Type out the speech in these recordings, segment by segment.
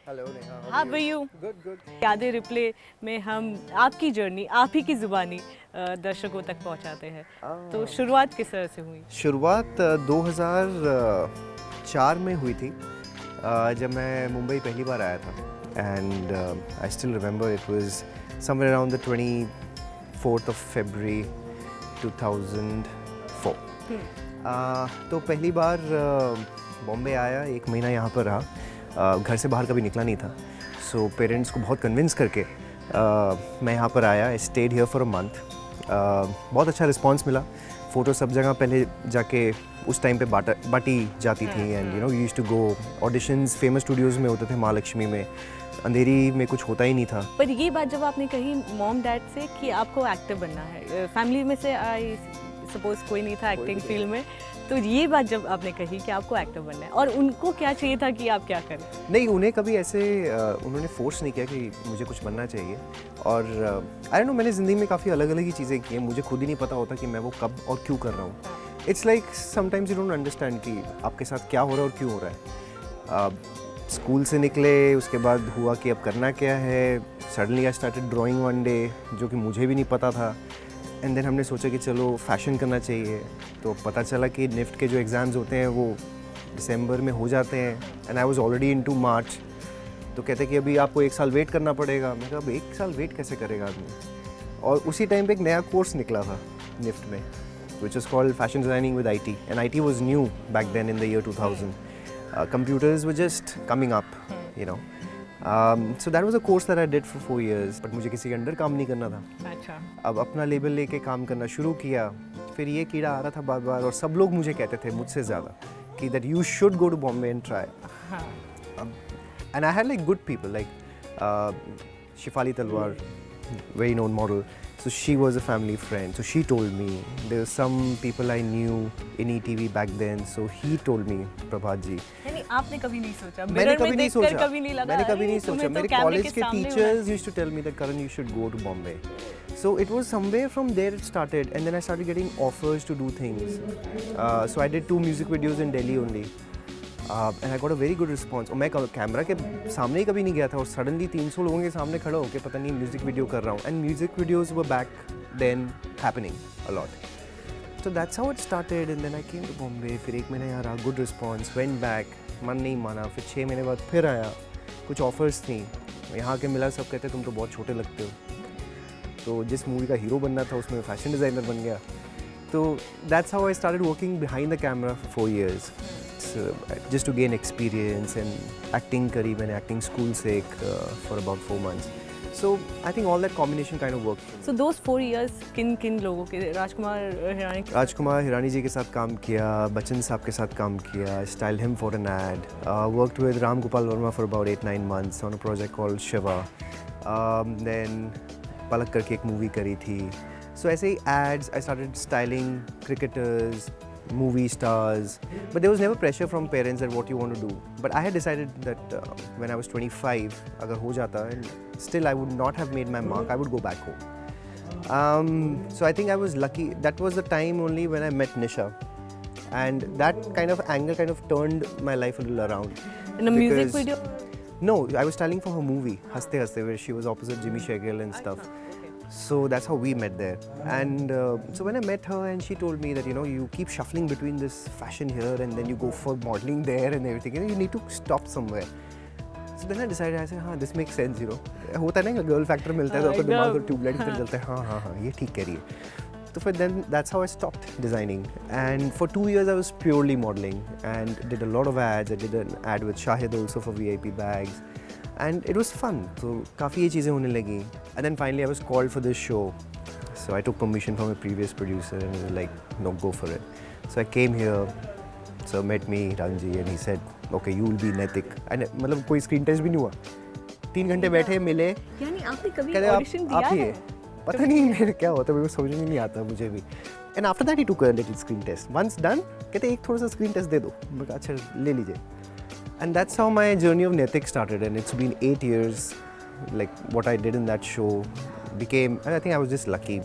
Hello Neha, How are you? Good good. यादें replay में हम आपकी जर्नी आप ही की ज़ुबानी दर्शकों तक पहुंचाते हैं। तो शुरुआत किस तरह से हुई? शुरुआत 2004 में हुई थी, जब मैं मुंबई पहली बार आया था। And I still remember it was somewhere around the 24th of February 2004। तो पहली बार बॉम्बे आया, 1 महीना यहाँ पर रहा। घर से बाहर कभी निकला नहीं था। सो पेरेंट्स को बहुत कन्विंस करके मैं यहाँ पर आया। I stayed here for a month. बहुत अच्छा रिस्पांस मिला। फ़ोटो सब जगह पहले जाके उस टाइम पे बाटी जाती थी। And you know used to go auditions famous studios में होते थे, महालक्ष्मी में। अंधेरी में कुछ होता ही नहीं था। पर ये बात जब आपने कही मॉम डैड से कि आपको एक्टर बनना है, फैमिली में से आई सपोज कोई नहीं था एक्टिंग फील्ड में, तो ये बात जब आपने कही कि आपको एक्टर बनना है, और उनको क्या चाहिए था कि आप क्या करें? नहीं, उन्हें कभी ऐसे उन्होंने फोर्स नहीं किया कि मुझे कुछ बनना चाहिए। और आई डोंट नो, मैंने ज़िंदगी में काफ़ी अलग अलग ही चीज़ें की हैं। मुझे खुद ही नहीं पता होता कि मैं वो कब और क्यों कर रहा हूँ। It's like sometimes you don't understand कि आपके साथ क्या हो रहा है और क्यों हो रहा है। स्कूल से निकले, उसके बाद हुआ कि अब करना क्या है। Suddenly I started drawing one day, जो कि मुझे भी नहीं पता था। एंड देन हमने सोचा कि चलो फैशन करना चाहिए। तो पता चला कि निफ्ट के जो एग्ज़ाम्स होते हैं वो दिसंबर में हो जाते हैं। And I was already into March. तो कहते कि अभी आपको 1 साल वेट करना पड़ेगा। मैं कहा अब 1 साल वेट कैसे करेगा आदमी। और उसी टाइम पे एक नया कोर्स निकला था निफ्ट में, which is called fashion designing with IT। And IT was new back then in the year 2000। Computers were just coming up, you know. So that was a course that I did for 4 years. But मुझे किसी के under काम नहीं करना था। अच्छा। अब अपना लेबल लेके काम करना शुरू किया। फिर ये कीड़ा आ रहा था बार बार, और सब लोग मुझे कहते थे मुझसे ज़्यादा कि that you should go to Bombay and try. And I had like good people like Shifali Talwar, very known model. So she was a family friend. So she told me. There were some people I knew in ETV back then. So he told me, Prabhat ji. यानी आपने कभी नहीं सोचा? मैंने mirror कभी में नहीं देखकर सोचा। कभी नहीं लगा? मैंने कभी अरे, नहीं तुम्हें सोचा। तो मेरे कैमरे कॉलेज के के सामने होना teachers used to tell me that Karan you should go to Bombay. So it was somewhere from there it started, and then I started getting offers to do things. So I did 2 music videos in Delhi only. And I got a very good response. और मैं camera के सामने ही कभी नहीं गया था, और suddenly 300 लोगों के सामने खड़ा होकर पता नहीं म्यूज़िक वीडियो कर रहा हूँ। And music videos were back then happening a lot. So that's how it started. And then I came to Bombay. फिर 1 महीना यहाँ रहा, गुड रिस्पॉन्स, वेंट बैक, मन नहीं माना। फिर 6 महीने बाद फिर आया, कुछ ऑफर्स थी। यहाँ के मिला, सब कहते तुम तो बहुत छोटे लगते हो। तो जिस मूवी का हीरो बनना था उसमें फैशन डिज़ाइनर बन गया। तो that's how I started working behind the camera for 4 years, just to gain experience. And acting करी मैंने, एक्टिंग स्कूल से एक for about 4 months. So I think all that combination kind of worked. So those 4 years किन लोगों के? राजकुमार हिरानी जी के साथ काम किया, बच्चन साहब के साथ काम किया, style him for an ad, worked with Ram Gopal Varma for about 8-9 months on a project called Shiva. Then Palak करके एक मूवी करी थी। सो ऐसे ही ads, I started styling cricketers, movie stars, but there was never pressure from parents that what you want to do. But I had decided that when I was 25, agar ho jata, and still I would not have made my mark, I would go back home. So I think I was lucky. That was the time only when I met Nisha, and that kind of angle kind of turned my life a little around. in a music video? No, I was styling for her movie Haste Haste, where she was opposite Jimmy Shegal and stuff. So that's how we met there. And so when I met her, and she told me that, you know, you keep shuffling between this fashion here and then you go for modeling there and everything, you know, you need to stop somewhere. So then I decided, I said, हाँ, this makes sense, you know. होता है ना, girl factor मिलता है तो आपका दिमाग और ट्यूबलाइट की तरह चलता है, हाँ हाँ हाँ ये ठीक कह रही है। तो फिर then that's how I stopped designing. And for 2 years I was purely modeling and did a lot of ads. I did an ad with Shahid also for VIP bags. And it was fun. So काफ़ी ये चीज़ें होने लगी. And then finally I was called for this show. So I took permission from a previous producer and he was like, no, go for it. So I came here. So met me, Ranji, and he said, okay, you will be Naitik. And मतलब कोई screen test भी नहीं हुआ. 3 घंटे बैठे मिले. यानी आपने कभी कहते ऑडिशन दिया आप ही है? पता नहीं मेरे क्या होता है, मेरे को समझ में नहीं आता मुझे भी. And after that he took a little screen test. Once done, कहते एक थोड़ा सा screen test दे दो. मैं कहा अच्छा ले लीजिए. And that's how my journey of Naitik started, and it's been 8 years. Like what I did in that show became, and I think I was just lucky.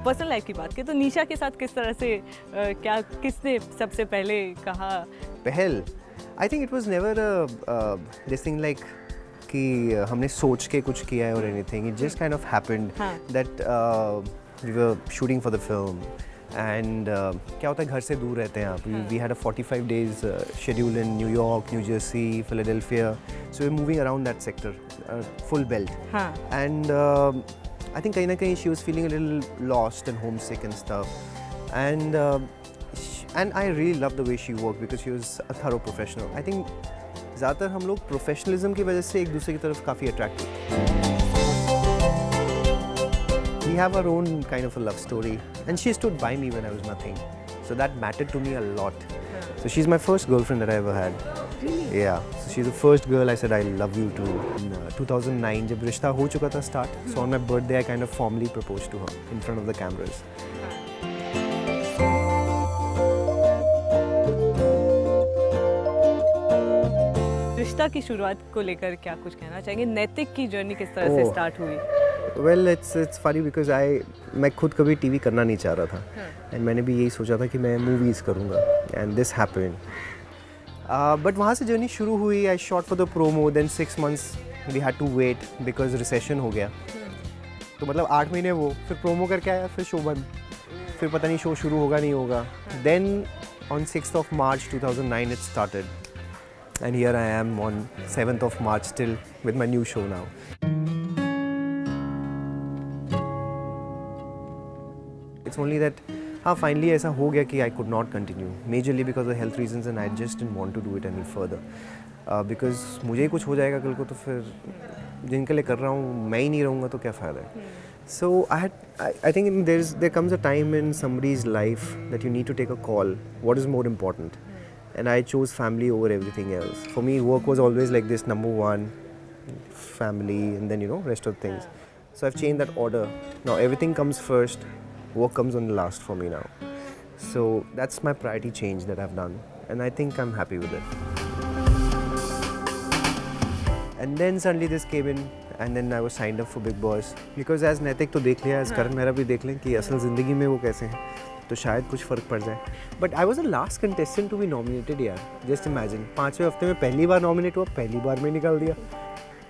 Personal life की बात करें तो निशा के साथ किस तरह से क्या किसने सबसे पहले कहा? पहल, I think it was never this thing like कि हमने सोच के कुछ किया है और anything, it just kind of happened that we were shooting for the film and क्या होता है घर से दूर रहते हैं आप, we had a 45 days schedule in New York, New Jersey, Philadelphia, so we moving around that sector full belt and I think कहीं ना कहीं she was feeling a little lost and homesick and stuff, and I really loved the way she worked because she was a thorough professional. I think ज़्यादातर हम लोग professionalism की वजह से एक दूसरे की तरफ काफ़ी अट्रैक्ट होते हैं. We have our own kind of a love story, and she stood by me when I was nothing, so that mattered to me a lot. So she's my first girlfriend that I ever had. Really? Yeah. So she's the first girl I said I love you to. In 2009, जब रिश्ता हो चुका था start, so on my birthday I kind of formally proposed to her in front of the cameras. रिश्ता की शुरुआत को लेकर क्या कुछ कहना चाहेंगे? नैतिक की जर्नी किस तरह से स्टार्ट हुई? Well, it's funny because मैं खुद कभी टीवी करना नहीं चाह रहा था, and मैंने भी यही सोचा था कि मैं मूवीज़ करूँगा, and this happened. But वहाँ से जर्नी शुरू हुई. I shot for the promo, then 6 months we had to wait because recession हो गया. तो मतलब 8 महीने वो, फिर प्रोमो करके आया, फिर शो बंद, फिर पता नहीं शो शुरू होगा नहीं होगा. Then on 6th of March 2009 it started, and here I am on 7th of March still with my new show now. It's only that हाँ finally ऐसा हो गया कि I could not continue majorly because of health reasons, and I just didn't want to do it any further because मुझे ही कुछ हो जाएगा कल को तो फिर जिनके लिए कर रहा हूँ मैं ही नहीं रहूँगा तो क्या फ़ायदा है. So I think there comes a time in somebody's life that you need to take a call. What is more important? And I chose family over everything else. For me, work was always like this: number one, family, and then rest of things. So I've changed that order. Now everything comes first. Work comes on the last for me now. So that's my priority change that I've done, and I think I'm happy with it. And then suddenly this came in, and then I was signed up for Big Boss because as नैतिक तो देख लिया, as करण मेहरा भी देख लें कि असल ज़िंदगी में वो कैसे हैं, तो शायद कुछ फ़र्क पड़ जाए. But I was the last contestant to be nominated यार. Just imagine, 5वें हफ्ते में पहली बार नॉमिनेट हुआ, पहली बार में निकाल दिया.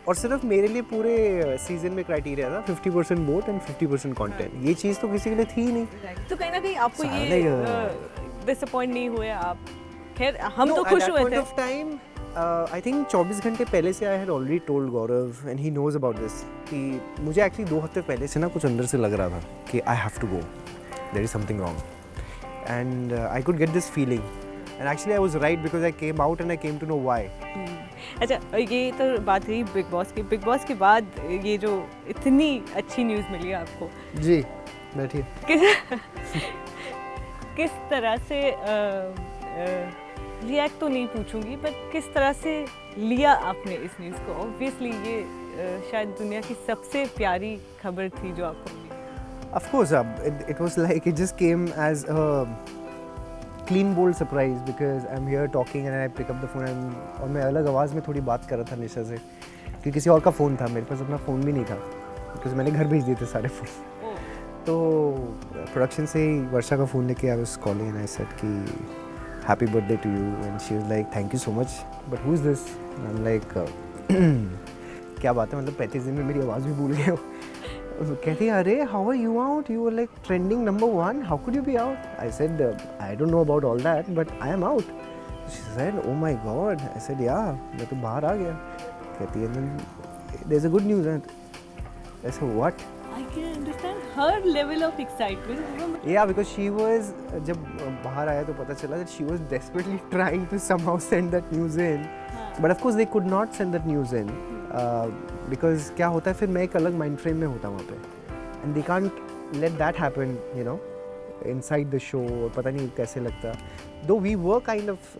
और सिर्फ मेरे लिए पूरे सीजन में क्राइटेरिया था 50% वोट एंड 50% कंटेंट. ये चीज़ तो किसी के लिए थी ही नहीं. तो कहीं ना कहीं आपको ये डिसअपॉइंट नहीं हुए आप? खैर हम तो खुश हुए थे. टाइम आई थिंक 24 घंटे पहले से I had already told Gaurav and he knows about this कि मुझे एक्चुअली 2 हफ्ते पहले से ना कुछ अंदर से लग रहा था कि I have to go, there is something wrong, and I could get this feeling, and actually I was right because I came out and I came to know why. अच्छा, ये तो बात रही बिग बॉस की. Bigg Boss के बाद ये जो इतनी अच्छी न्यूज़ मिली आपको, जी बैठिए, किस तरह से रिएक्ट तो नहीं पूछूंगी, बट किस तरह से लिया आपने इस न्यूज़ को? ऑब्वियसली ये शायद दुनिया की सबसे प्यारी खबर थी जो आपको मिली. Of course it was like it just came as a clean bold surprise because I'm here talking and I pick up the phone and और मैं अलग आवाज़ में थोड़ी बात कर रहा था निशा से कि किसी और का फ़ोन था, मेरे पास अपना फ़ोन भी नहीं था because मैंने घर भेज दिए थे सारे फ़ोन. तो प्रोडक्शन से ही वर्षा का फ़ोन लेके I was calling and I said कि happy birthday to you, and she was like thank you so much but who is this? and I'm like क्या बात है, मतलब 35 दिन में मेरी आवाज़ भी भूल गए हो. कहती है अरे how are you out? You were like trending number 1. How could you be out? I said I don't know about all that but I am out. She said oh my god. I said yeah, मैं तो बाहर आ गया. कहती है there's a good news. I said what? I can understand her level of excitement. Yeah, because she was जब बाहर आया तो पता चला that she was desperately trying to somehow send that news in. But of course they could not send that news in. Because क्या होता है फिर मैं एक अलग माइंड फ्रेम में होता वहाँ पे, and they can't let that happen inside the show. पता नहीं कैसे लगता, though we were kind of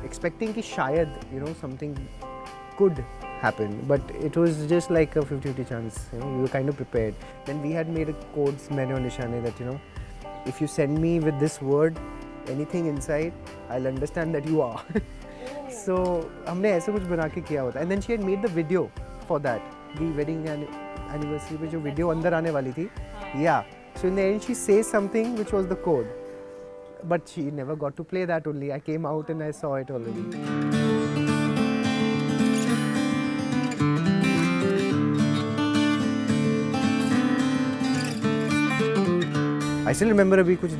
expecting कि शायद something could happen, but it was just like a 50-50 chance. We were kind of prepared. Then we had made codes, मैंने और निशा ने, that if you send me with this word anything inside, I'll understand that you are. So हमने ऐसे कुछ बना के किया होता. And then she had made the video for that, the wedding anniversary पे जो video अंदर आने वाली थी. Yeah, So in the end, she says something which was the code, but she never got to play that. Only I came out and I saw it already. I still remember अभी कुछ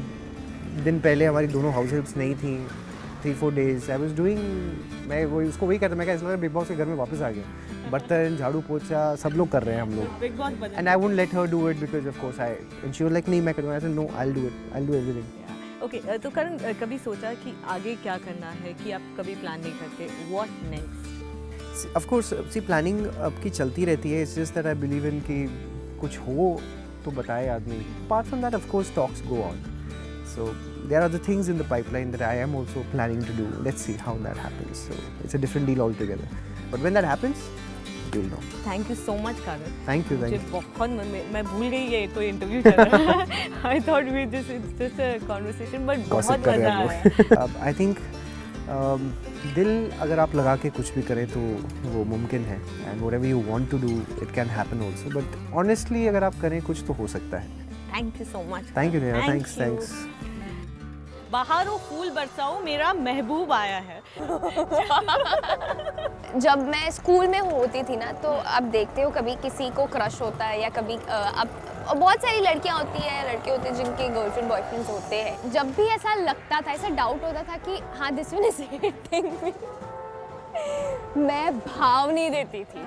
दिन पहले हमारी दोनों house helps नहीं थी 3-4 days I was doing मैं वही उसको वही कहता मैं क्या बिग बॉस के घर में वापस आ गया बर्तन झाड़ू पोछा सब लोग कर रहे हैं हम लोग बिग बॉस बदल and I won't let her do it because of course I and she was like नहीं मैं करूँगा I said no I will do everything okay तो करण कभी सोचा कि आगे क्या करना है कि आप कभी प्लान नहीं करते what next of course see planning आपकी चलती रहती है it's just that I believe in कि कुछ हो तो बताए आदमी apart from that of course talks go on so there are the things in the pipeline that I am also planning to do. Let's see how that happens. So it's a different deal altogether. But when that happens, you'll know. Thank you so much Karan Thank you. मुझे बहुत मैं भूल गई ये कोई interview चल रहा है I thought we just a conversation but बहुत Gossip कर मजा रहे हैं आया अब I think दिल अगर आप लगा के कुछ भी करें तो वो मुमकिन है and whatever you want to do it can happen also. But honestly अगर आप करें कुछ तो हो सकता है. Thank you so much Thank you Neha. Thanks. बाहरों फूल बरसाओ मेरा महबूब आया है जब मैं स्कूल में होती थी ना तो अब देखते हो कभी किसी को क्रश होता है या कभी अब बहुत सारी लड़कियां होती हैं लड़के होते हैं जिनके गर्लफ्रेंड बॉयफ्रेंड्स होते हैं जब भी ऐसा लगता था ऐसा डाउट होता था कि हाँ this one is hitting me मैं भाव नहीं देती थी